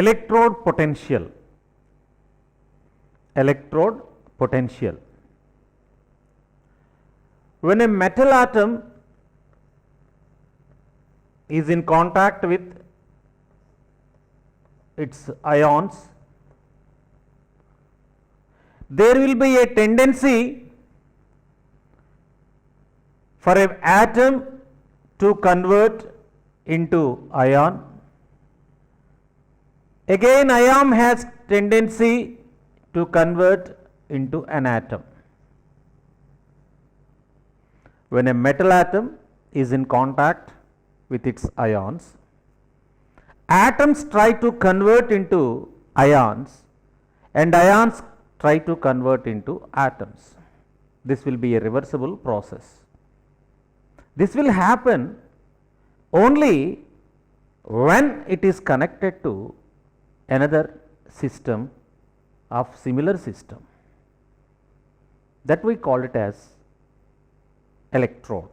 Electrode potential. Electrode potential. When a metal atom is in contact with its ions, there will be a tendency for an atom to convert into ion. Again, ion has tendency to convert into an atom. When a metal atom is in contact with its ions, atoms try to convert into ions and ions try to convert into atoms. This will be a reversible process. This will happen only when it is connected to another system of similar system, that we call it as electrode.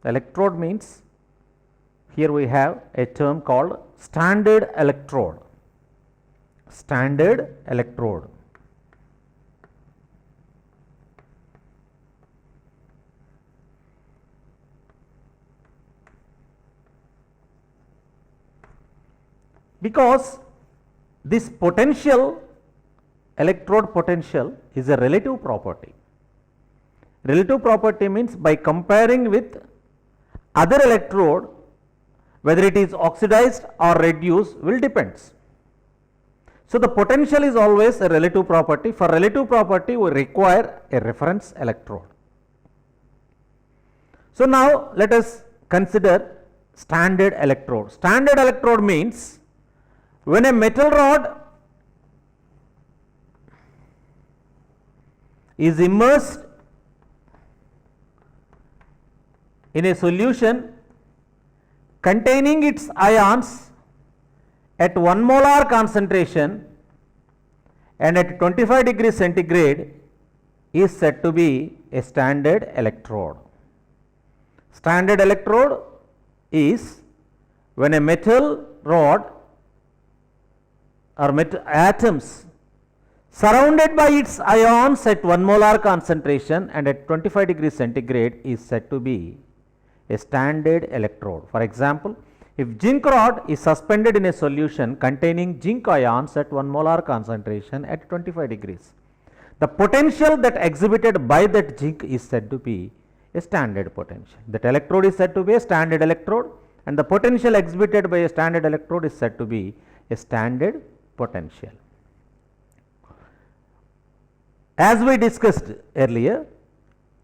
Electrode means, here we have a term called standard electrode. Standard electrode. Because this potential, electrode potential, is a relative property. Relative property means by comparing with other electrode, whether it is oxidized or reduced will depends. So, the potential is always a relative property. For relative property, we require a reference electrode. So, now let us consider standard electrode. Standard electrode means when a metal rod is immersed in a solution containing its ions at 1 molar concentration and at 25 degrees centigrade is said to be a standard electrode. Standard electrode is when a metal rod or atoms surrounded by its ions at 1 molar concentration and at 25 degrees centigrade is said to be a standard electrode. For example, if zinc rod is suspended in a solution containing zinc ions at 1 molar concentration at 25 degrees, the potential that exhibited by that zinc is said to be a standard potential. That electrode is said to be a standard electrode, and the potential exhibited by a standard electrode is said to be a standard potential. As we discussed earlier,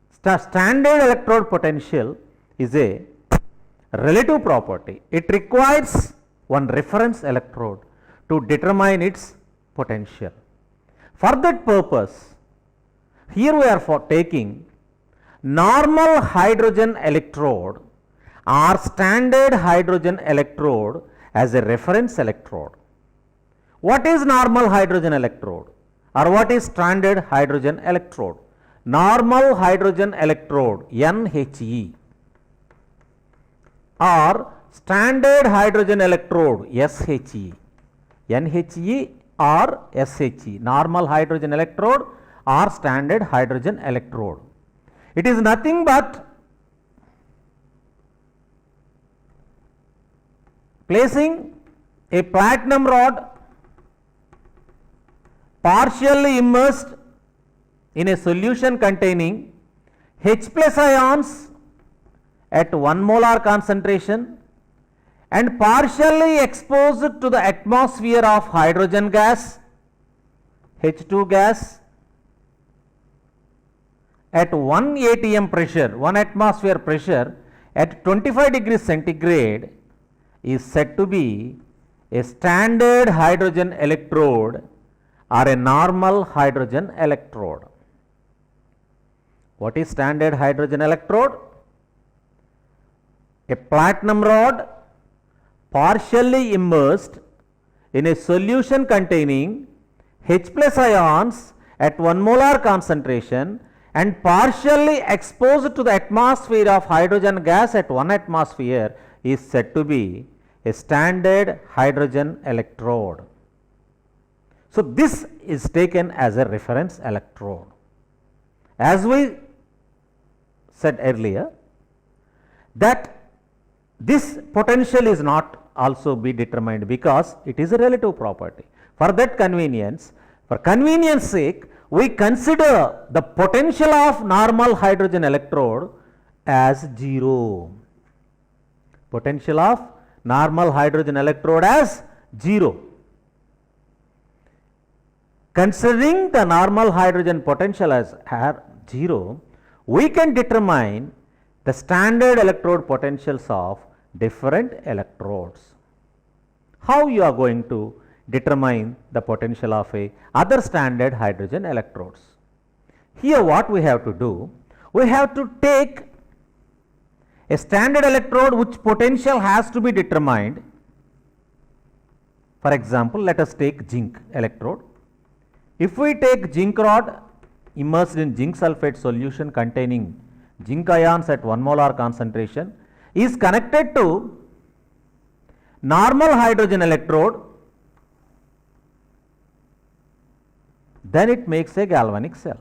standard electrode potential is a relative property. It requires one reference electrode to determine its potential. For that purpose, here we are taking normal hydrogen electrode or standard hydrogen electrode as a reference electrode. What is normal hydrogen electrode or what is standard hydrogen electrode? Normal hydrogen electrode, NHE, or standard hydrogen electrode, SHE. NHE or SHE, normal hydrogen electrode or standard hydrogen electrode. It is nothing but placing a platinum rod partially immersed in a solution containing H plus ions at 1 molar concentration and partially exposed to the atmosphere of hydrogen gas, H2 gas, at 1 atm pressure, 1 atmosphere pressure at 25 degrees centigrade is said to be a standard hydrogen electrode or a normal hydrogen electrode. What is standard hydrogen electrode? A platinum rod partially immersed in a solution containing H plus ions at 1 molar concentration and partially exposed to the atmosphere of hydrogen gas at 1 atmosphere is said to be a standard hydrogen electrode. So, this is taken as a reference electrode. As we said earlier, that this potential is not also be determined because it is a relative property. For that convenience, for convenience sake, we consider the potential of normal hydrogen electrode as 0. Potential of normal hydrogen electrode as 0. Considering the normal hydrogen potential as 0, we can determine the standard electrode potentials of different electrodes. How you are going to determine the potential of a other standard hydrogen electrodes? Here what we have to do, we have to take a standard electrode which potential has to be determined. For example, let us take zinc electrode. If we take zinc rod immersed in zinc sulphate solution containing zinc ions at 1 molar concentration is connected to normal hydrogen electrode, then it makes a galvanic cell.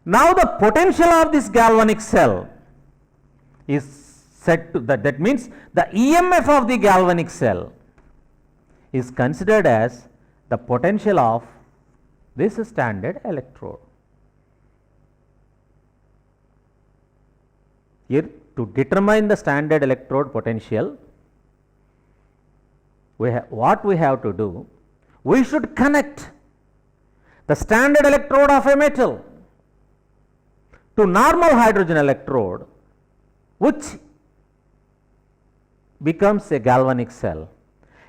Now, the potential of this galvanic cell is set to that means the EMF of the galvanic cell is considered as the potential of this standard electrode. Here, to determine the standard electrode potential, what we have to do, we should connect the standard electrode of a metal to normal hydrogen electrode, which becomes a galvanic cell,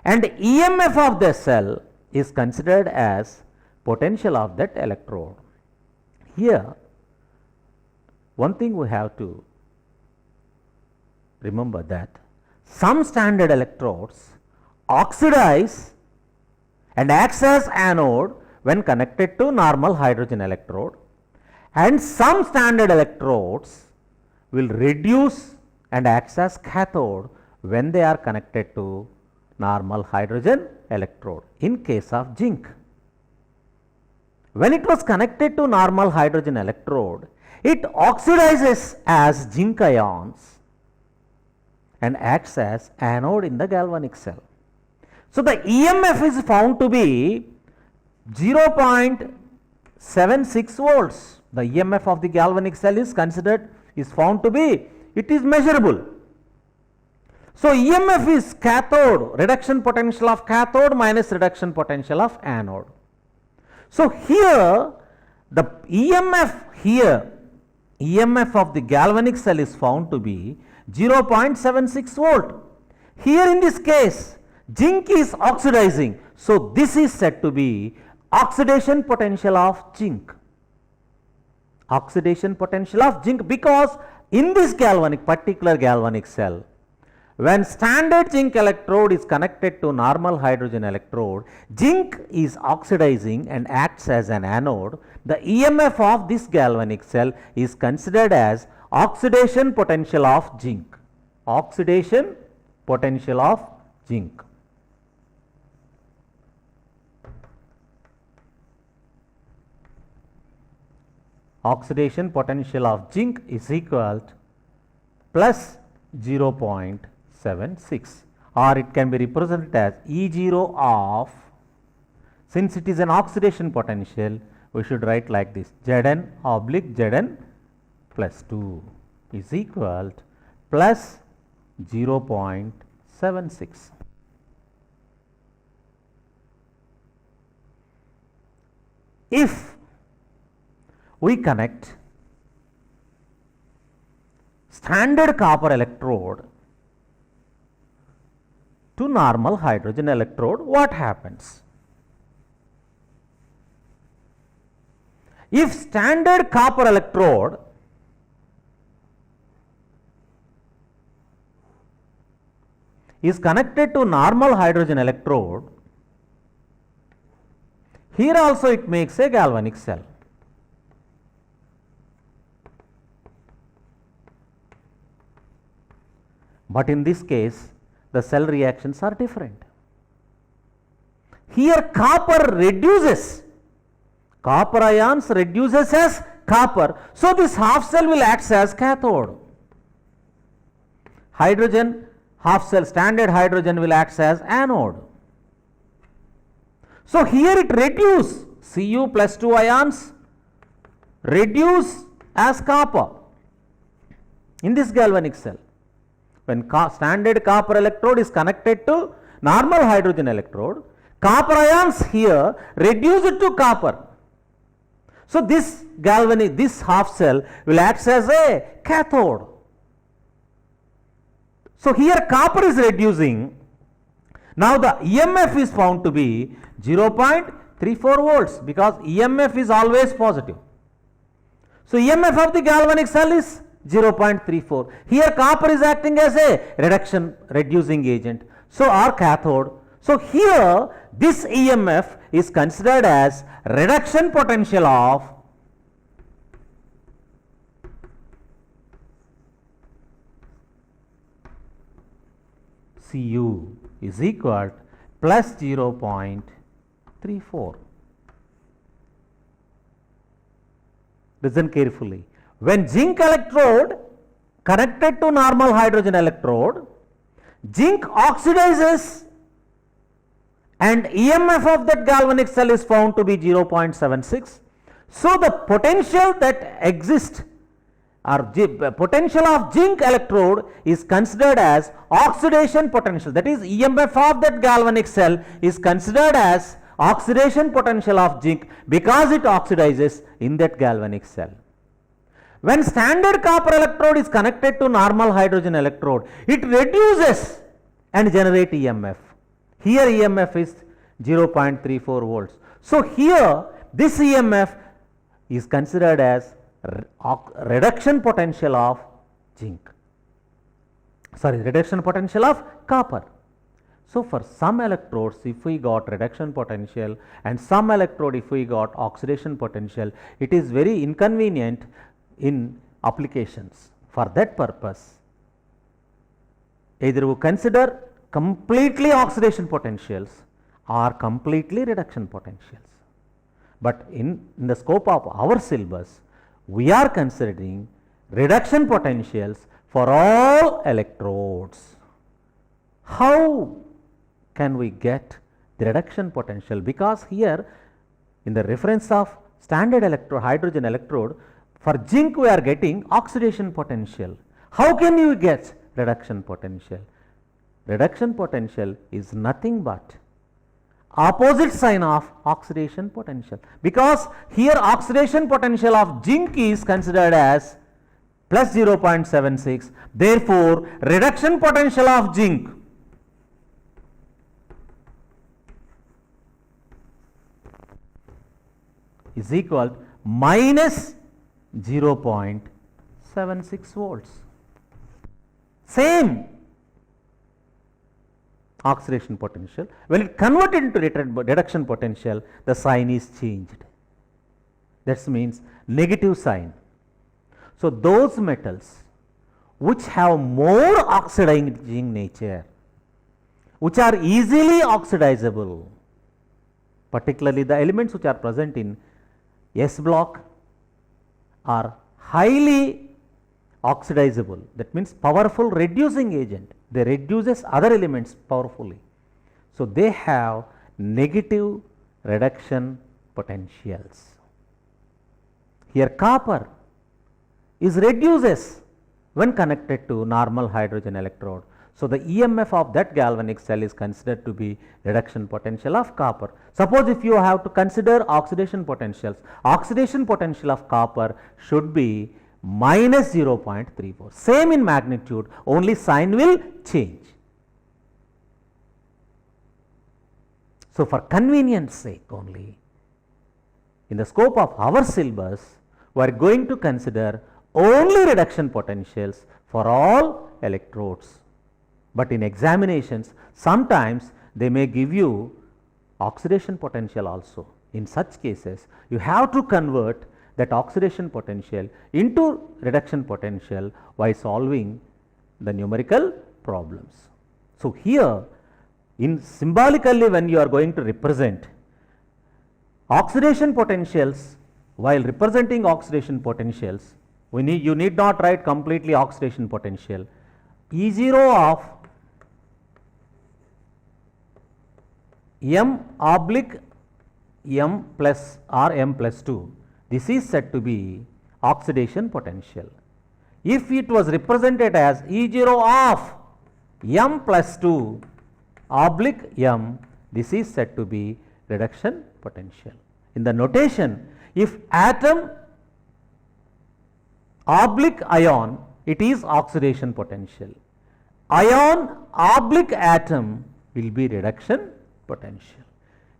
and EMF of the cell is considered as potential of that electrode. Here, one thing we have to remember that some standard electrodes oxidize and acts as anode when connected to normal hydrogen electrode, and some standard electrodes will reduce and acts as cathode when they are connected to normal hydrogen electrode. In case of zinc, when it was connected to normal hydrogen electrode, it oxidizes as zinc ions and acts as anode in the galvanic cell. So, the EMF is found to be 0.76 volts. The EMF of the galvanic cell is found to be, it is measurable. So, EMF is cathode, reduction potential of cathode minus reduction potential of anode. So, here the EMF of the galvanic cell is found to be 0.76 volt. Here in this case, zinc is oxidizing. So, this is said to be oxidation potential of zinc. Oxidation potential of zinc, because in this particular galvanic cell, when standard zinc electrode is connected to normal hydrogen electrode, zinc is oxidizing and acts as an anode. The EMF of this galvanic cell is considered as oxidation potential of zinc. Oxidation potential of zinc. Oxidation potential of zinc is equal to plus 0.76, or it can be represented as E0 of, since it is an oxidation potential, we should write like this, Zn oblique Zn plus 2 is equal to plus 0.76. If we connect standard copper electrode to normal hydrogen electrode, what happens? If standard copper electrode is connected to normal hydrogen electrode, here also it makes a galvanic cell. But in this case, the cell reactions are different. here copper reduces, copper ions reduces as copper, so this half cell will act as cathode. Hydrogen half cell, standard hydrogen will act as anode. So here it reduce, Cu plus 2 ions reduce as copper in this galvanic cell. When standard copper electrode is connected to normal hydrogen electrode, copper ions here reduce it to copper. So this galvanic, this half cell will act as a cathode. So here copper is reducing. Now the EMF is found to be 0.34 volts because EMF is always positive. So EMF of the galvanic cell is 0.34. Here copper is acting as a reducing agent. So our cathode. So here this EMF is considered as reduction potential of Cu is equal plus 0.34. Listen carefully. When zinc electrode connected to normal hydrogen electrode, zinc oxidizes and EMF of that galvanic cell is found to be 0.76. So the potential that exists or potential of zinc electrode is considered as oxidation potential, that is EMF of that galvanic cell is considered as oxidation potential of zinc because it oxidizes in that galvanic cell. When standard copper electrode is connected to normal hydrogen electrode, it reduces and generate EMF. Here EMF is 0.34 volts. So here this EMF is considered as reduction potential of reduction potential of copper. So for some electrodes, if we got reduction potential and some electrode if we got oxidation potential, it is very inconvenient in applications. For that purpose, either we consider completely oxidation potentials or completely reduction potentials. But in the scope of our syllabus, we are considering reduction potentials for all electrodes. How can we get the reduction potential? Because here in the reference of standard hydrogen electrode, for zinc we are getting oxidation potential. How can you get reduction potential? Reduction potential is nothing but opposite sign of oxidation potential, because here oxidation potential of zinc is considered as plus 0.76. Therefore, reduction potential of zinc is equal to minus 0.76 volts. Same oxidation potential. When it converted into reduction potential, the sign is changed. That means negative sign. So those metals which have more oxidizing nature, which are easily oxidizable, particularly the elements which are present in S block are highly oxidizable. That means powerful reducing agent. They reduces other elements powerfully. So they have negative reduction potentials. Here copper is reduces when connected to normal hydrogen electrode. So the EMF of that galvanic cell is considered to be reduction potential of copper. Suppose if you have to consider oxidation potentials, oxidation potential of copper should be minus 0.34, same in magnitude, only sign will change. So for convenience sake only, in the scope of our syllabus, we are going to consider only reduction potentials for all electrodes. But in examinations, sometimes they may give you oxidation potential also. In such cases, you have to convert that oxidation potential into reduction potential while solving the numerical problems. So here In symbolically, when you are going to represent oxidation potentials, while representing oxidation potentials, you need not write completely oxidation potential. E0 of m oblique m plus or m plus 2, this is said to be oxidation potential. If it was represented as E0 of m plus 2 oblique m, this is said to be reduction potential. In the notation, if atom oblique ion, it is oxidation potential. Ion oblique atom will be reduction potential.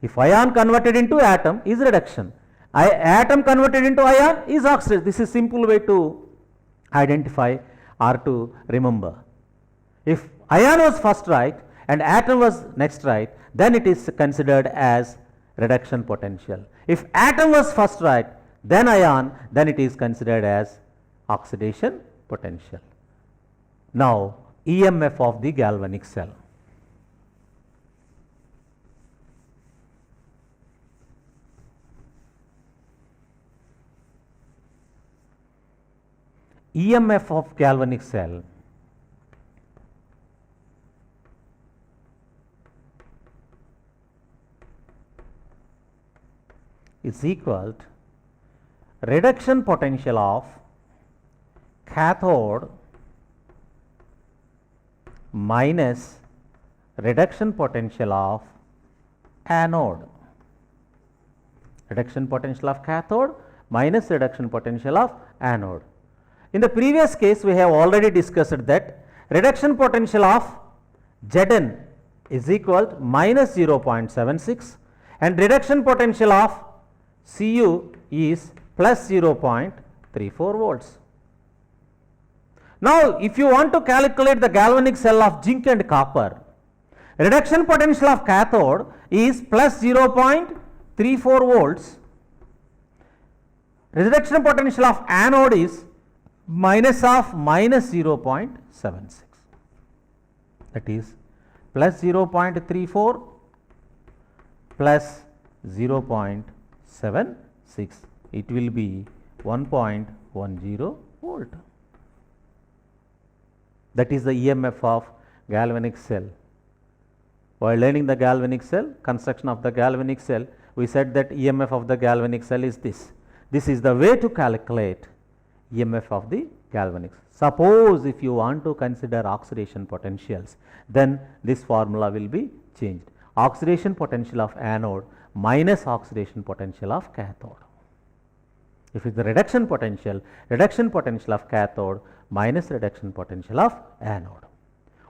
If ion converted into atom is reduction, atom converted into ion is oxidation. This is simple way to identify or to remember. If ion was first right and atom was next right, then it is considered as reduction potential. If atom was first right, then ion, then it is considered as oxidation potential. Now, EMF of the galvanic cell. EMF of galvanic cell is equal to reduction potential of cathode minus reduction potential of anode. Reduction potential of cathode minus reduction potential of anode. In the previous case, we have already discussed that reduction potential of Zn is equal to minus 0.76 and reduction potential of Cu is plus 0.34 volts. Now, if you want to calculate the galvanic cell of zinc and copper, reduction potential of cathode is plus 0.34 volts, reduction potential of anode is minus 0.76, that is plus 0.34 plus 0.76, it will be 1.10 volt. That is the EMF of galvanic cell. While learning the galvanic cell, construction of the galvanic cell, we said that EMF of the galvanic cell is this. This is the way to calculate EMF of the galvanic cell. Suppose if you want to consider oxidation potentials, then this formula will be changed. Oxidation potential of anode minus oxidation potential of cathode. If it is the reduction potential of cathode minus reduction potential of anode.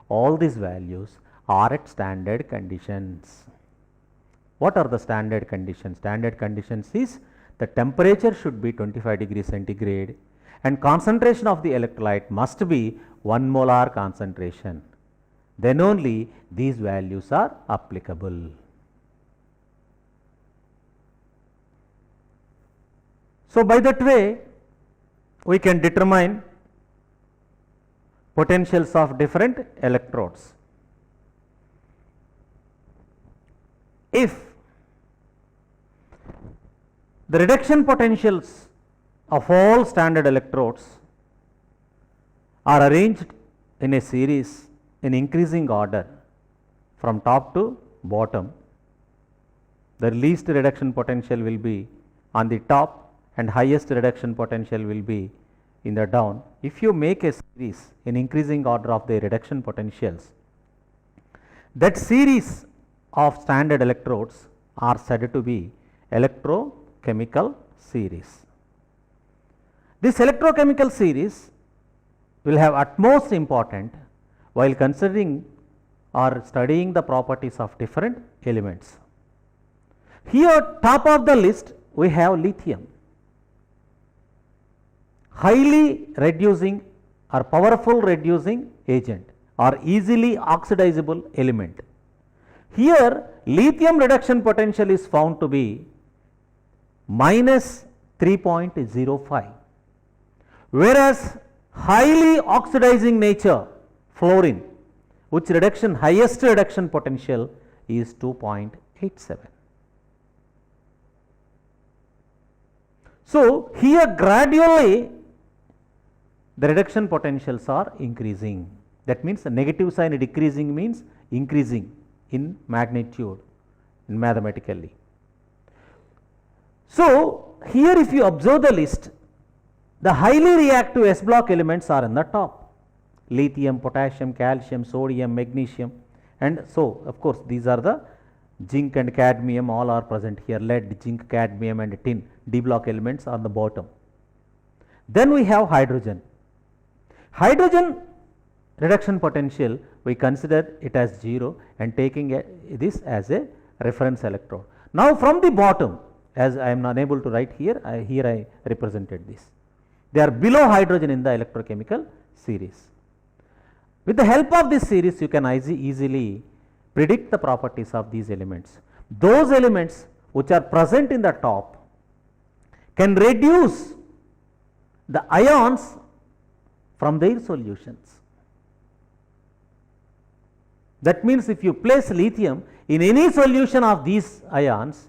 All these values are at standard conditions. What are the standard conditions? Standard conditions is the temperature should be 25 degrees centigrade and concentration of the electrolyte must be 1 molar concentration. Then only these values are applicable. So, by that way we can determine potentials of different electrodes. If the reduction potentials of all standard electrodes are arranged in a series in increasing order from top to bottom, the least reduction potential will be on the top and highest reduction potential will be in the down. If you make a series in increasing order of the reduction potentials, that series of standard electrodes are said to be electrochemical series. This electrochemical series will have utmost importance while considering or studying the properties of different elements. Here top of the list we have lithium, highly reducing or powerful reducing agent or easily oxidizable element. Here lithium reduction potential is found to be minus 3.05, whereas highly oxidizing nature fluorine, which highest reduction potential is 2.87. So, here gradually the reduction potentials are increasing. That means the negative sign decreasing means increasing in magnitude mathematically. So, here if you observe the list, the highly reactive S block elements are in the top: lithium, potassium, calcium, sodium, magnesium, and so of course these are the zinc and cadmium, all are present here. Lead, zinc, cadmium and tin, D block elements are on the bottom. Then we have hydrogen. Hydrogen reduction potential, we consider it as 0 and taking this as a reference electrode. Now from the bottom, as I am unable to write here, I represented this. They are below hydrogen in the electrochemical series. With the help of this series, you can easily predict the properties of these elements. Those elements which are present in the top can reduce the ions from their solutions. That means if you place lithium in any solution of these ions,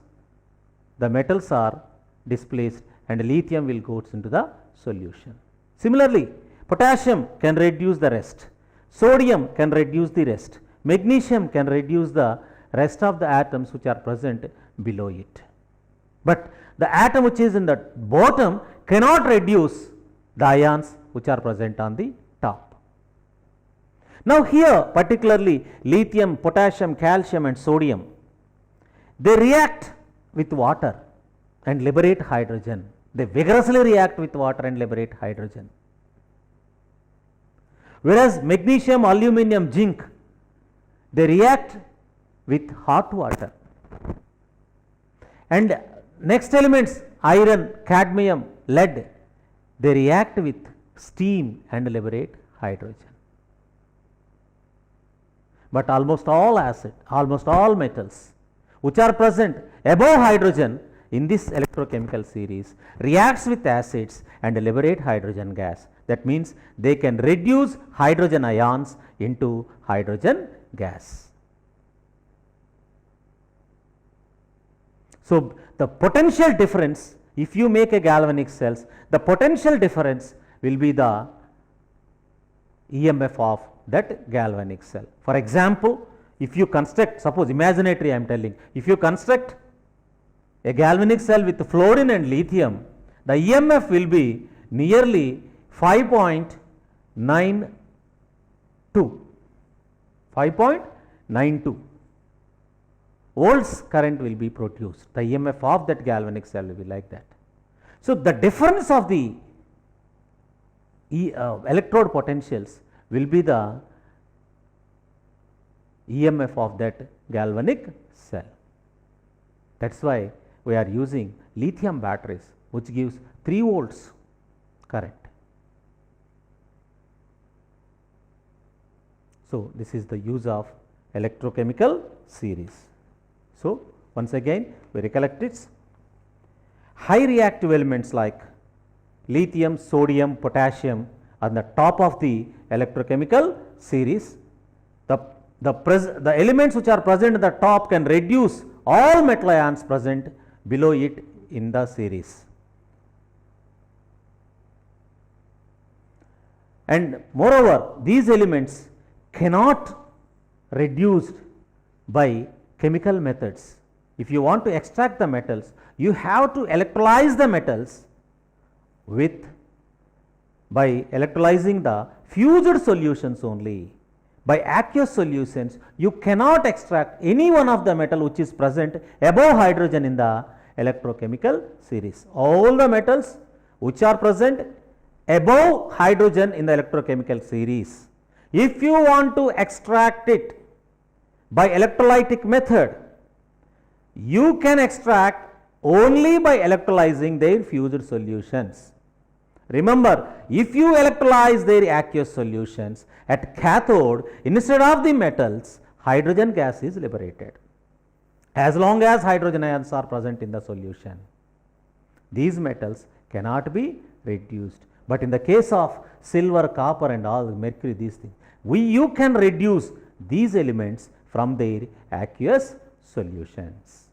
the metals are displaced and lithium will go into the solution. Similarly, potassium can reduce the rest, sodium can reduce the rest, magnesium can reduce the rest of the atoms which are present below it. But the atom which is in the bottom cannot reduce the ions which are present on the top. Now here particularly lithium, potassium, calcium and sodium, they react with water and liberate hydrogen. They vigorously react with water and liberate hydrogen. Whereas magnesium, aluminum, zinc, they react with hot water. And next elements, iron, cadmium, lead, they react with steam and liberate hydrogen. But almost all metals which are present above hydrogen in this electrochemical series reacts with acids and liberate hydrogen gas. That means they can reduce hydrogen ions into hydrogen gas. So the potential difference, if you make a galvanic cells, the potential difference will be the EMF of that galvanic cell. For example, if you construct, suppose imaginary I am telling, if you construct a galvanic cell with fluorine and lithium, the EMF will be nearly 5.92 volts current will be produced. The EMF of that galvanic cell will be like that. So the difference of the electrode potentials will be the EMF of that galvanic cell. That is why we are using lithium batteries which gives 3 volts current. So this is the use of electrochemical series. So once again we recollect it. High reactive elements like lithium, sodium, potassium on the top of the electrochemical series. The elements which are present at the top can reduce all metal ions present below it in the series. And moreover, these elements cannot reduced by chemical methods. If you want to extract the metals, you have to electrolyze the metals by electrolyzing the fused solutions only. By aqueous solutions, you cannot extract any one of the metal which is present above hydrogen in the electrochemical series. All the metals which are present above hydrogen in the electrochemical series, if you want to extract it by electrolytic method, you can extract only by electrolyzing their fused solutions. Remember, if you electrolyze their aqueous solutions at cathode, instead of the metals, hydrogen gas is liberated. As long as hydrogen ions are present in the solution, these metals cannot be reduced. But in the case of silver, copper and all mercury, these things, you can reduce these elements from their aqueous solutions.